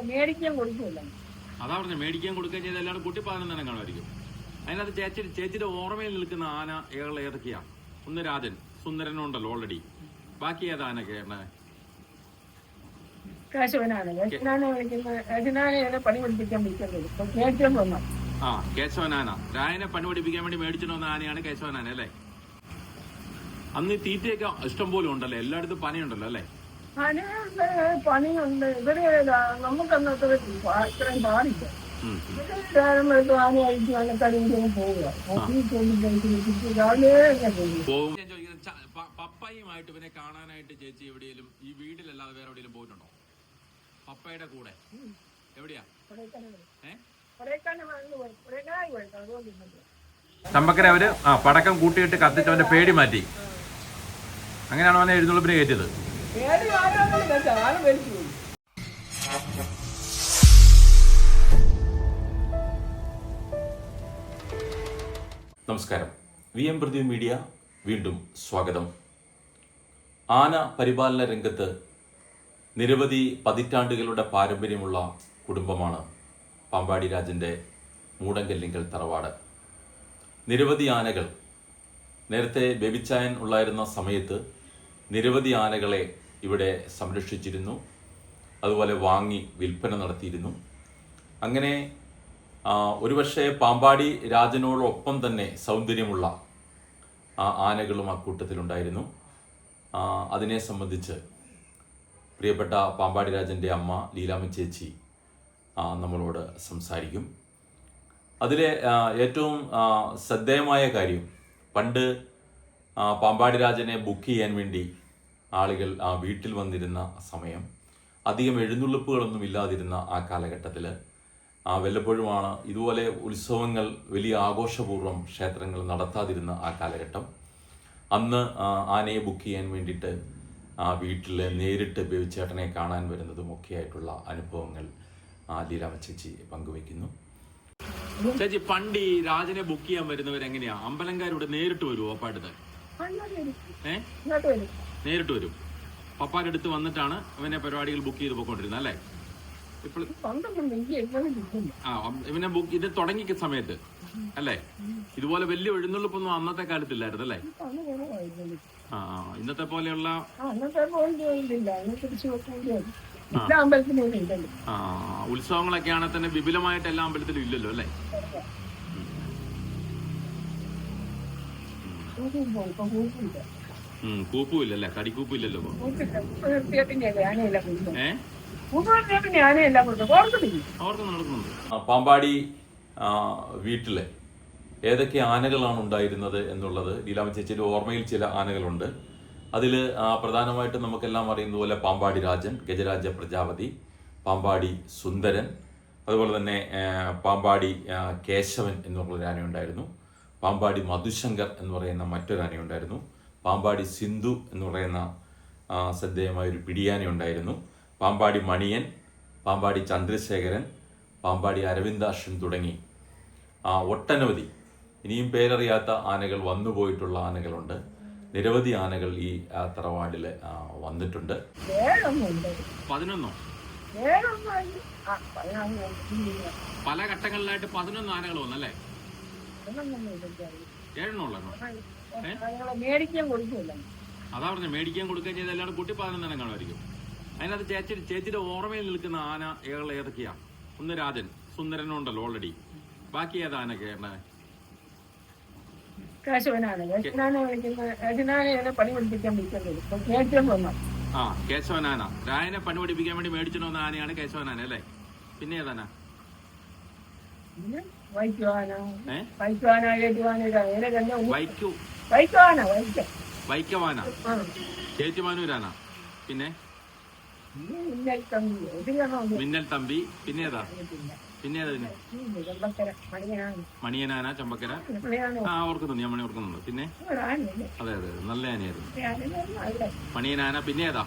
മേടിക്കാൻ കൊടുക്കില്ല. അതാ പറഞ്ഞ മേടിക്കാൻ കൊടുക്കുകയും ചെയ്ത് എല്ലാവരും കുട്ടിപ്പാലം തന്നെ കാണുമായിരിക്കും. അതിനകത്ത് ചേച്ചിയുടെ ഓർമ്മയിൽ നിൽക്കുന്ന ആന ഏതൊക്കെയാ? ഒന്ന് രാജൻ, സുന്ദരനുണ്ടല്ലോ ഓൾറെഡി. ബാക്കി ഏതാ ആനൊക്കെ? കേശവനാണ് പണി പഠിപ്പിക്കാൻ വിളിക്കുന്നത്. ആ, കേശവനാന. രായനെ പണി പഠിപ്പിക്കാൻ വേണ്ടി മേടിച്ചിട്ട് വന്ന ആനയാണ് കേശവനാന അല്ലേ? അന്ന് ഈ തീറ്റയൊക്കെ ഇഷ്ടം പോലെ ഉണ്ടല്ലോ, എല്ലായിടത്തും പനിയുണ്ടല്ലോ അല്ലേ? പണിയുണ്ട്. ഇവര് നമുക്കന്നത്തെ ഇത്രയും പാടില്ല. പപ്പയുമായിട്ട് ഇവനെ കാണാനായിട്ട് ചേച്ചി എവിടെയെങ്കിലും ഈ വീട്ടിലല്ലാതെ വേറെ എവിടെയെങ്കിലും പോയിട്ടുണ്ടോ? പപ്പയുടെ കൂടെ എവിടെയാ? ചമ്പക്കര അവര് പടക്കം കൂട്ടിയിട്ട് കത്തിച്ച് അവന്റെ പേടി മാറ്റി. അങ്ങനെയാണോ അവനെ എഴുന്നള്ളിപ്പിന് കയറ്റിയത്? നമസ്കാരം. VM പൃഥ്വി മീഡിയ വീണ്ടും സ്വാഗതം. ആന പരിപാലന രംഗത്ത് നിരവധി പതിറ്റാണ്ടുകളുടെ പാരമ്പര്യമുള്ള കുടുംബമാണ് പാമ്പാടി രാജൻ്റെ മൂടങ്കല്ലിങ്കൽ തറവാട്. നിരവധി ആനകൾ നേരത്തെ ബേബിച്ചായൻ ഉള്ളായിരുന്ന സമയത്ത് നിരവധി ആനകളെ ഇവിടെ സംരക്ഷിച്ചിരുന്നു. അതുപോലെ വാങ്ങി വിൽപ്പന നടത്തിയിരുന്നു. അങ്ങനെ ഒരുപക്ഷെ പാമ്പാടി രാജനോടൊപ്പം തന്നെ സൗന്ദര്യമുള്ള ആനകളും ആ കൂട്ടത്തിലുണ്ടായിരുന്നു. അതിനെ സംബന്ധിച്ച് പ്രിയപ്പെട്ട പാമ്പാടി രാജൻ്റെ അമ്മ ലീലാമ്മ ചേച്ചി നമ്മളോട് സംസാരിക്കും. അതിലെ ഏറ്റവും ശ്രദ്ധേയമായ കാര്യം, പണ്ട് പാമ്പാടി രാജനെ ബുക്ക് ചെയ്യാൻ വേണ്ടി ആളുകൾ വീട്ടിൽ വന്നിരുന്ന സമയം, അധികം എഴുന്നള്ളിപ്പുകളൊന്നും ഇല്ലാതിരുന്ന ആ കാലഘട്ടത്തിൽ വല്ലപ്പോഴുമാണ് ഇതുപോലെ ഉത്സവങ്ങൾ വലിയ ആഘോഷപൂർവ്വം ക്ഷേത്രങ്ങൾ നടത്താതിരുന്ന ആ കാലഘട്ടം. അന്ന് ആനയെ ബുക്ക് ചെയ്യാൻ വേണ്ടിയിട്ട് വീട്ടിൽ നേരിട്ട് ബേബിച്ചേട്ടനെ കാണാൻ വരുന്നതും ഒക്കെയായിട്ടുള്ള അനുഭവങ്ങൾ ലീലാമ്മ ചേച്ചി പങ്കുവയ്ക്കുന്നു. ചേച്ചി, പണ്ട് ഈ രാജനെ ബുക്ക് ചെയ്യാൻ വരുന്നവരെങ്ങനെയാ? അമ്പലങ്കാരോട് നേരിട്ട് വരുമോ പപ്പാടുത്ത്? നേരിട്ട് വരും. പപ്പാന്റെ അടുത്ത് വന്നിട്ടാണ് അവനെ പരിപാടികൾ ബുക്ക് ചെയ്ത് പോയിക്കൊണ്ടിരുന്നത് അല്ലേ? ഇപ്പോൾ ഇവനെ ബുക്ക് ഇത് തുടങ്ങിയ സമയത്ത് അല്ലേ? ഇതുപോലെ വലിയ എഴുന്നള്ളിപ്പൊന്നും അന്നത്തെ കാലത്തില്ലായിരുന്നു അല്ലേ? ഇന്നത്തെ പോലെയുള്ള ഉത്സവങ്ങളൊക്കെ ആണെങ്കിൽ തന്നെ വിപുലമായിട്ട് എല്ലാ അമ്പലത്തിലും ഇല്ലല്ലോ അല്ലേ? കൂപ്പുമില്ലല്ലേ? കടിക്കൂപ്പില്ലല്ലോ. പാമ്പാടി വീട്ടില് ഏതൊക്കെ ആനകളാണ് ഉണ്ടായിരുന്നത് എന്നുള്ളത് ലീലാമ്മ ചേച്ചിയുടെ ഓർമ്മയിൽ ചില ആനകളുണ്ട്. അതിൽ പ്രധാനമായിട്ടും നമുക്കെല്ലാം അറിയുന്ന പോലെ പാമ്പാടി രാജൻ, ഗജരാജ പ്രജാപതി, പാമ്പാടി സുന്ദരൻ, അതുപോലെ തന്നെ പാമ്പാടി കേശവൻ എന്നുള്ളൊരു ആനയുണ്ടായിരുന്നു. പാമ്പാടി മധുശങ്കർ എന്ന് പറയുന്ന മറ്റൊരു ആനയുണ്ടായിരുന്നു. പാമ്പാടി സിന്ധു എന്ന് പറയുന്ന ശ്രദ്ധേയമായൊരു പിടിയാനയുണ്ടായിരുന്നു. പാമ്പാടി മണിയൻ, പാമ്പാടി ചന്ദ്രശേഖരൻ, പാമ്പാടി അരവിന്ദാക്ഷൻ തുടങ്ങി ഒട്ടനവധി ഇനിയും പേരറിയാത്ത ആനകൾ വന്നുപോയിട്ടുള്ള ആനകളുണ്ട്. നിരവധി ആനകൾ ഈ തറവാടിൽ വന്നിട്ടുണ്ട്. 11 പല ഘട്ടങ്ങളിലായിട്ട് 11 ആനകൾ വന്നല്ലേ? 7 മേടിക്കാൻ കൊടുക്കില്ല. അതാ പറഞ്ഞ മേടിക്കാൻ കൊടുക്കുകയും ചെയ്ത് എല്ലാവരും കുട്ടിപ്പാലം തന്നെ കാണുമായിരിക്കും. അതിനകത്ത് ചേച്ചിയുടെ ഓർമ്മയിൽ നിൽക്കുന്ന ആന ഏതൊക്കെയാ? ഒന്ന് രാജൻ, സുന്ദരനുണ്ടല്ലോ ഓൾറെഡി. ബാക്കി ഏതാ ആനൊക്കെ? കേശവനാണ് പണി പഠിപ്പിക്കാൻ വിളിക്കുന്നത്. ആ, കേശവനാന. രായനെ പണി പഠിപ്പിക്കാൻ വേണ്ടി മേടിച്ചിട്ട് വന്ന ആനയാണ് കേശവനാന അല്ലേ? പിന്നെ ഏതാന? വൈക്കവാന, ചേച്ചിമാനൂരാന. പിന്നെ മിന്നൽ തമ്പി. പിന്നെ ഏതാ? മണിയനാന, ചമ്പക്കര. ഓർക്കുന്നുണ്ട്, ഞാൻ മണി ഓർക്കുന്നുണ്ട്. പിന്നെ അതെ അതെ, നല്ല ആനയായിരുന്നു മണിയനാന. പിന്നെ ഏതാ?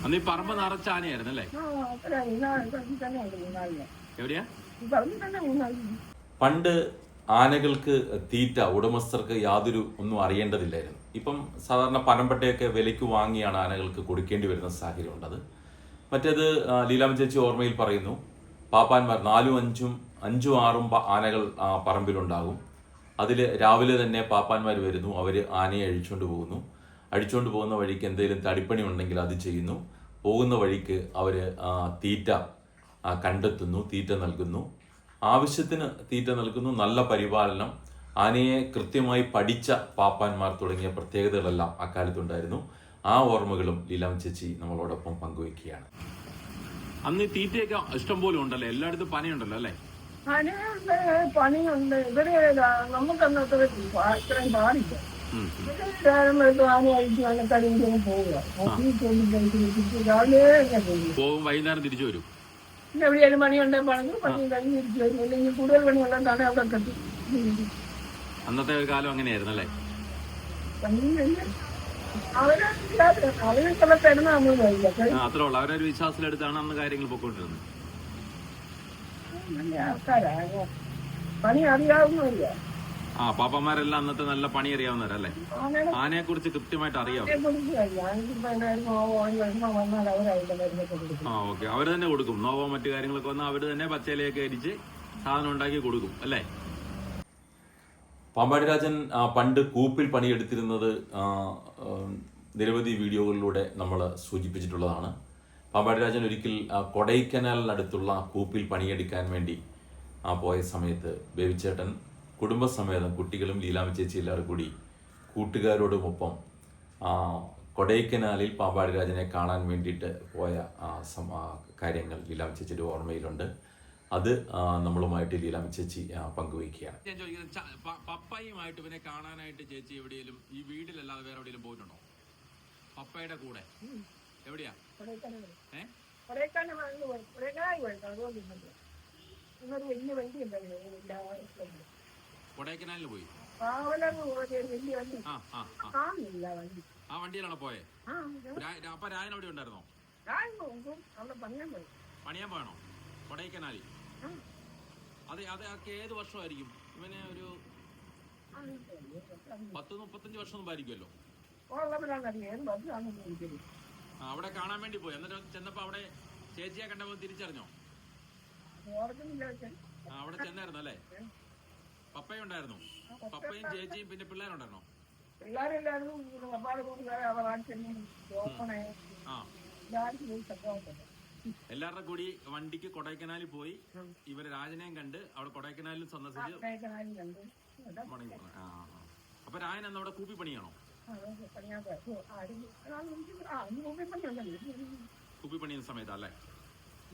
അന്ന് ഈ പറമ്പ് നിറച്ച ആനയായിരുന്നു അല്ലേ? എവിടെയാ? പണ്ട് ആനകൾക്ക് തീറ്റ ഉടമസ്ഥർക്ക് ഒന്നും അറിയേണ്ടതില്ലായിരുന്നു. ഇപ്പം സാധാരണ പനമ്പട്ടയൊക്കെ വിലയ്ക്ക് വാങ്ങിയാണ് ആനകൾക്ക് കൊടുക്കേണ്ടി വരുന്ന സാഹചര്യമുണ്ടത്. മറ്റേത് ലീലാമ്മ ചേച്ചി ഓർമ്മയിൽ പറയുന്നു, പാപ്പാന്മാർ 4ഉം 5ഉം 6ഉം ആനകൾ പറമ്പിലുണ്ടാകും. അതിൽ രാവിലെ തന്നെ പാപ്പാന്മാർ വരുന്നു, അവർ ആനയെ അഴിച്ചുകൊണ്ട് പോകുന്ന വഴിക്ക് എന്തെങ്കിലും തടിപ്പണി ഉണ്ടെങ്കിൽ അത് ചെയ്യുന്നു. പോകുന്ന വഴിക്ക് അവർ തീറ്റ കണ്ടെത്തുന്നു, തീറ്റ നൽകുന്നു, ആവശ്യത്തിന് തീറ്റ നൽകുന്നു, നല്ല പരിപാലനം, ആനയെ കൃത്യമായി പഠിച്ച പാപ്പാന്മാർ തുടങ്ങിയ പ്രത്യേകതകളെല്ലാം അക്കാലത്തുണ്ടായിരുന്നു. ആ ഓർമ്മകളും ലീലാമ്മ ചേച്ചി നമ്മളോടൊപ്പം പങ്കുവയ്ക്കുകയാണ്. അന്ന് തീറ്റയൊക്കെ ഇഷ്ടം പോലെ ഉണ്ടല്ലോ, എല്ലായിടത്തും പനയുണ്ടല്ലോ അല്ലേ? പനിയുണ്ട്, പണിയുണ്ട്. ഇവര് നമുക്കന്നത്ര ഇത്രയും പാടില്ല. ആന അഴിച്ച് നല്ല കടിയിലേക്ക് പോവുക, രാവിലെ പോകും, വൈകുന്നേരം തിരിച്ചു വരും. പിന്നെ എവിടെയാലും പണിയുണ്ടെങ്കിൽ പണിക്ക് പണി കഴിഞ്ഞ് തിരിച്ചു വരും. അല്ലെങ്കിൽ കൂടുതൽ പണിയുള്ളതാണ് അവിടെ കെട്ടി. അന്നത്തെ ഒരു കാലം അങ്ങനെയായിരുന്നു അല്ലേ? അവരൊക്കെ തരുന്ന നമ്മൾ കഴിയില്ല. അത്രേ ഉള്ളൂ. അവരൊരു വിശ്വാസത്തിലെടുത്താണ് അന്ന് കാര്യങ്ങൾ പൊക്കോണ്ടിരുന്നത്. നല്ല ആൾക്കാരാണ്, പണി അറിയാവുന്നില്ല. പാപ്പന്മാരെല്ലാം അന്നത്തെ നല്ല പണി അറിയാവുന്നവരല്ലേ? ആനയെ കുറിച്ച് കൃത്യമായിട്ട് അറിയാം. ഓക്കെ, അവര് തന്നെ കൊടുക്കും. നോവോ മറ്റു കാര്യങ്ങളൊക്കെ വന്നാൽ അവര് തന്നെ പച്ചയിലയൊക്കെ അരിച്ച് സാധനം ഉണ്ടാക്കി കൊടുക്കും അല്ലേ? പാമ്പാടി രാജൻ പണ്ട് കൂപ്പിൽ പണിയെടുത്തിരുന്നത് നിരവധി വീഡിയോകളിലൂടെ നമ്മൾ സൂചിപ്പിച്ചിട്ടുള്ളതാണ്. പാമ്പാടി രാജൻ ഒരിക്കൽ കൊടൈക്കനാലിനടുത്തുള്ള കൂപ്പിൽ പണിയെടുക്കാൻ വേണ്ടി പോയ സമയത്ത് ബേബിച്ചേട്ടൻ കുടുംബസമേതം, കുട്ടികളും ലീലാമ്മ ചേച്ചി എല്ലാവരും കൂടി കൂട്ടുകാരോടുമൊപ്പം കൊടൈക്കനാലിൽ പാമ്പാടി രാജനെ കാണാൻ വേണ്ടിയിട്ട് പോയ കാര്യങ്ങൾ ലീലാമ്മ ചേച്ചിയുടെ ഓർമ്മയിലുണ്ട്. അത് നമ്മളുമായിട്ട് ലീലാമ്മ ചേച്ചി പങ്കുവയ്ക്കുകയാണ്. ഞാൻ ചോദിക്കുന്നത്, പപ്പയുമായിട്ട് ഇവനെ കാണാനായിട്ട് ചേച്ചി എവിടെയെങ്കിലും ഈ വീട്ടിലല്ലാതെ വേറെ എവിടെയെങ്കിലും പോയിട്ടുണ്ടോ? പപ്പയുടെ കൂടെ എവിടെയാ? കൊടൈക്കനാലിൽ പോയി. ആ വണ്ടിയിലാണോ പോയെ? അപ്പൊ രായൻ അവിടെ ഉണ്ടായിരുന്നോ? പണിയാൻ പോയണോ കൊടൈക്കനാലിൽ? അതെ, ഏത് വർഷമായിരിക്കും? ഇവന് ഒരു 10-35 വർഷം മുമ്പായിരിക്കുമല്ലോ. അവിടെ കാണാൻ വേണ്ടി പോയി. എന്നിട്ട് ചെന്നപ്പോ അവിടെ ചേച്ചിയെ കണ്ടപ്പോ തിരിച്ചറിഞ്ഞോ? അവിടെ ചെന്നായിരുന്നു അല്ലേ? പപ്പയുണ്ടായിരുന്നു? പപ്പയും ചേച്ചിയും പിന്നെ പിള്ളേരുണ്ടായിരുന്നോ? എല്ലാവരുടെ കൂടി വണ്ടിക്ക് കൊടൈക്കനാലിൽ പോയി ഇവര് രാജനെയും കണ്ട് അവിടെ കൊടൈക്കനാലിൽ സന്ദർശിച്ച്. അപ്പൊ രാജൻ അന്ന് അവിടെ കൂപ്പി പണിയാണോ? കൂപ്പി പണിയുന്ന സമയത്താ അല്ലേ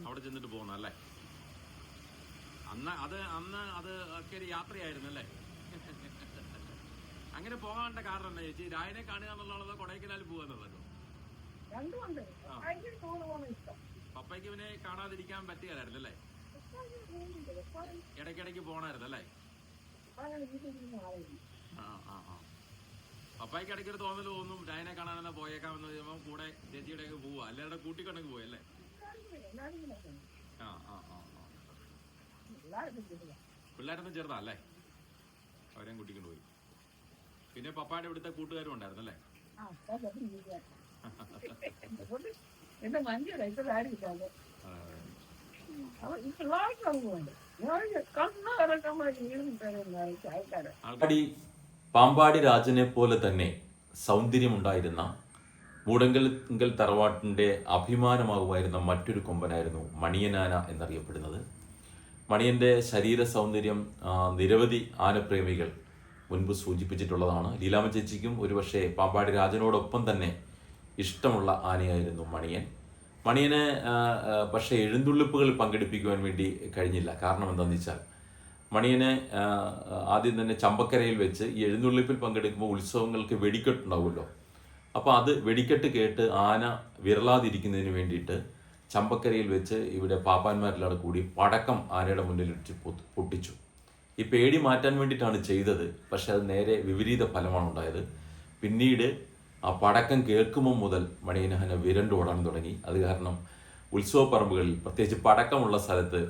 അവിടെ ചെന്നിട്ട് പോകുന്ന അല്ലേ? അന്ന് അത് ഒക്കെ ഒരു യാത്രയായിരുന്നു അല്ലേ? അങ്ങനെ പോകാനുള്ള കാരണം എന്താ ചേച്ചി? രായനെ കാണുക എന്നുള്ളതോ കൊടൈക്കനാലിൽ പോകുക എന്നുള്ളതോ? പപ്പയ്ക്ക് ഇവനെ കാണാതിരിക്കാൻ പറ്റുകയായിരുന്നു അല്ലേ? ഇടയ്ക്കിടയ്ക്ക് പോണായിരുന്നു അല്ലേ? പപ്പായ്ക്ക് ഇടയ്ക്കൊരു തോന്നൽ തോന്നും, രായനെ കാണാനെന്നാ പോയേക്കാമെന്ന് പറയുമ്പോൾ കൂടെ ചേച്ചിയുടെ പോവാ, എല്ലാവരുടെ കൂട്ടിക്കൊണ്ടെങ്കിൽ പോയല്ലേ? പിള്ളേരൊന്നും ചെറുതാ അല്ലേ? അവരെയും കൂട്ടിക്കൊണ്ട് പോയി. പിന്നെ പപ്പായുടെ ഇവിടുത്തെ കൂട്ടുകാരും ഉണ്ടായിരുന്നു അല്ലേ? പാമ്പാടി രാജനെ പോലെ തന്നെ സൗന്ദര്യമുണ്ടായിരുന്ന മൂടങ്കൽ തറവാട്ടിൻ്റെ അഭിമാനമാകുമായിരുന്ന മറ്റൊരു കൊമ്പനായിരുന്നു മണിയനാന എന്നറിയപ്പെടുന്നത്. മണിയൻ്റെ ശരീര സൗന്ദര്യം നിരവധി ആനപ്രേമികൾ മുൻപ് സൂചിപ്പിച്ചിട്ടുള്ളതാണ്. ലീലാമ്മ ചേച്ചിക്കും ഒരുപക്ഷെ പാമ്പാടി രാജനോടൊപ്പം തന്നെ ഇഷ്ടമുള്ള ആനയായിരുന്നു മണിയനെ പക്ഷേ എഴുന്നള്ളിപ്പുകളിൽ പങ്കെടുപ്പിക്കുവാൻ വേണ്ടി കഴിഞ്ഞില്ല. കാരണം എന്താണെന്ന് വെച്ചാൽ മണിയനെ ആദ്യം തന്നെ ചമ്പക്കരയിൽ വെച്ച് ഈ എഴുന്നള്ളിപ്പിൽ പങ്കെടുക്കുമ്പോൾ ഉത്സവങ്ങൾക്ക് വെടിക്കെട്ടുണ്ടാവുമല്ലോ. അപ്പോൾ അത് വെടിക്കെട്ട് കേട്ട് ആന വിരളാതിരിക്കുന്നതിന് വേണ്ടിയിട്ട് ചമ്പക്കരയിൽ വെച്ച് ഇവിടെ പാപ്പാന്മാരെല്ലാം കൂടി പടക്കം ആനയുടെ മുന്നിൽ ഇട്ട് പൊട്ടിച്ചു. ഈ പേടി മാറ്റാൻ വേണ്ടിയിട്ടാണ് ചെയ്തത്. പക്ഷെ അത് നേരെ വിപരീത ഫലമാണ് ഉണ്ടായത്. പിന്നീട് ആ പടക്കം കേൾക്കുമ്പോൾ മുതൽ മണിയനാന വിരണ്ടോടാൻ തുടങ്ങി. അത് കാരണം ഉത്സവപ്പറമ്പുകളിൽ പ്രത്യേകിച്ച് പടക്കമുള്ള സ്ഥലത്ത്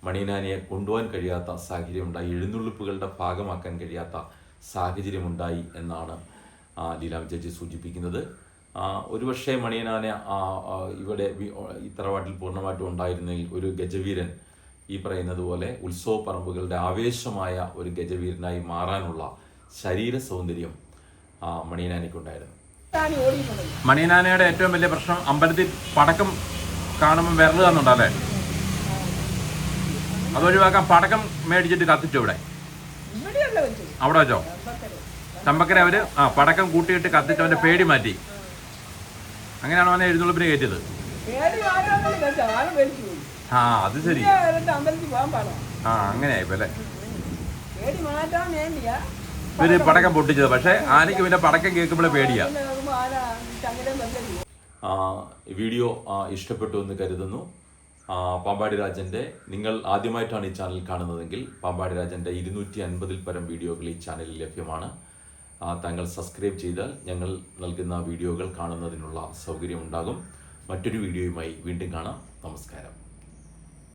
മണിയനാനയെ കൊണ്ടുപോകാൻ കഴിയാത്ത സാഹചര്യമുണ്ടായി, എഴുന്നള്ളിപ്പുകളുടെ ഭാഗമാക്കാൻ കഴിയാത്ത സാഹചര്യമുണ്ടായി എന്നാണ് ലീലാം ചേച്ചി സൂചിപ്പിക്കുന്നത്. ഒരുപക്ഷെ മണിയനാന ഇവിടെ ഈ തറവാട്ടിൽ പൂർണ്ണമായിട്ടും ഉണ്ടായിരുന്നെങ്കിൽ ഒരു ഗജവീരൻ ഈ പറയുന്നത് പോലെ ഉത്സവ പറമ്പുകളുടെ ആവേശമായ ഒരു ഗജവീരനായി മാറാനുള്ള ശരീര സൗന്ദര്യം മണിയനാനയ്ക്കുണ്ടായിരുന്നു. മണിയനാനയുടെ ഏറ്റവും വലിയ പ്രശ്നം അമ്പലത്തിൽ പടക്കം കാണുമ്പോൾ വിരല് തന്നുണ്ടല്ലേ? അതൊഴിവാക്കാൻ പടക്കം മേടിച്ചിട്ട് കത്തിച്ചു ഇവിടെ അവിടെ വെച്ചോ? ചമ്പക്കര അവര് പടക്കം കൂട്ടിയിട്ട് കത്തിച്ച് അവന്റെ പേടി മാറ്റി. അങ്ങനെയാണോ അവനെ എഴുന്നള്ളിപ്പിന് കയറ്റിയത്? അത് ശരി. അങ്ങനെയായിപ്പോ അല്ലേ ഇവര് പടക്കം പൊട്ടിച്ചത്. പക്ഷെ ആനയ്ക്ക് പിന്നെ പടക്കം കേൾക്കുമ്പോഴേ പേടിയാ. വീഡിയോ ഇഷ്ടപ്പെട്ടു എന്ന് കരുതുന്നു. പാമ്പാടി രാജന്റെ, നിങ്ങൾ ആദ്യമായിട്ടാണ് ഈ ചാനൽ കാണുന്നതെങ്കിൽ പാമ്പാടി രാജന്റെ 250-ൽ പരം വീഡിയോകൾ ഈ ചാനലിൽ ലഭ്യമാണ്. താങ്കൾ സബ്സ്ക്രൈബ് ചെയ്താൽ ഞങ്ങൾ നൽകുന്ന വീഡിയോകൾ കാണുന്നതിനുള്ള സൗകര്യമുണ്ടാകും. മറ്റൊരു വീഡിയോയുമായി വീണ്ടും കാണാം. നമസ്കാരം.